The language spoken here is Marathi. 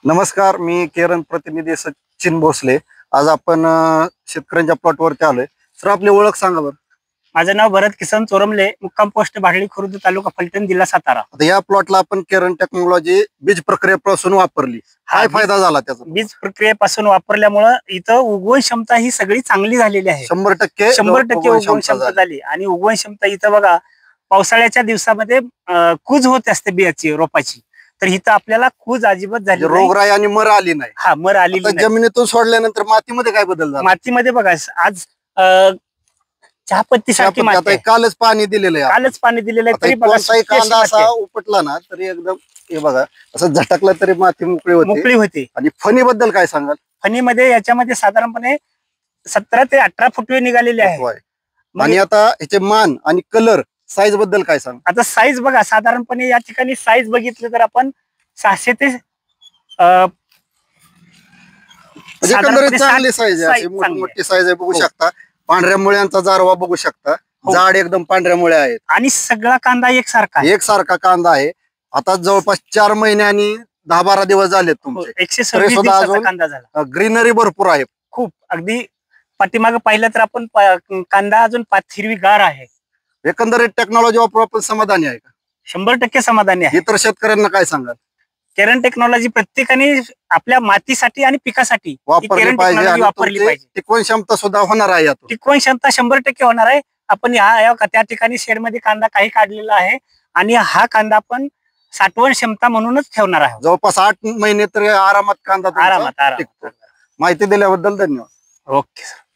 नमस्कार, मी केरन प्रतिनिधी सचिन भोसले. आज आपण शेतकऱ्यांच्या प्लॉटवरती आलोय. सर, आपली ओळख सांगा बरं. माझं नाव भरत किसन चोरमले, मुक्काम पोस्ट भाडळी, खुर्द, तालुका फलटण, जिल्हा सातारा. आता या प्लॉटला आपण केरन टेक्नॉलॉजी बीज प्रक्रियेपासून वापरली. काय फायदा झाला त्याचा? बीज प्रक्रियेपासून वापरल्यामुळे इथं उगवण क्षमता ही सगळी चांगली झालेली आहे. 100% उगवण क्षमता झाली. आणि उगवण क्षमता इथं बघा, पावसाळ्याच्या दिवसामध्ये कूज होत असते बियाची, रोपाची. तर इथं आपल्याला कूज अजिबात झाली, रोगराई आणि मर आली नाही. हा, मर आली नाही. जमिनीतून सोडल्यानंतर मातीमध्ये काय बदल झाला? मातीमध्ये बघा, आज चहापत्ती सारखी माती, कालच पाणी दिलेलं आहे. कालच पाणी दिलेलं आहे, तरी बघा कोणताही कांदा असा उपटला ना तरी एकदम हे बघा असं झटकलं तरी माती मोकळी होती. आणि फणी बद्दल काय सांगाल? फणीमध्ये याच्यामध्ये साधारणपणे 17 ते 18 फुटवे निघालेले आहे. आणि आता ह्याचे मान आणि कलर साईज बद्दल काय सांग? आता साईज बघा, साधारणपणे या ठिकाणी साईज बघितलं तर आपण 600 ते चांगली साईज आहे, मोठी साईज आहे. बघू शकता पांढऱ्या मुळ्यांचा जारवा बघू शकता. जाड एकदम पांढऱ्या मुळ्या आहेत आणि सगळा कांदा एकसारखा कांदा आहे. आता जवळपास 4 महिने आणि 10-12 दिवस झालेत तुमचे. 126 दिवसाचा कांदा झाला. ग्रीनरी भरपूर आहे खूप. अगदी पाठीमागे पाहिलं तर आपण कांदा अजून हिरवीगार आहे. एकंदरीत टेक्नॉलॉजी वापरून आपण समाधानी आहे का? 100% समाधानी आहे. इतर शेतकऱ्यांना काय सांगाल? केरन टेक्नॉलॉजी प्रत्येकाने आपल्या मातीसाठी आणि पिकासाठी वापरली पाहिजे. टिकवण क्षमता सुद्धा होणार आहे. टिकवण क्षमता 100% होणार आहे. आपण त्या ठिकाणी शेडमध्ये कांदा काही काढलेला आहे आणि हा कांदा आपण साठवण क्षमता म्हणूनच ठेवणार आहे. जवळपास 8 महिने तर आरामात कांदा टिकतो. माहिती दिल्याबद्दल धन्यवाद. Okay sir.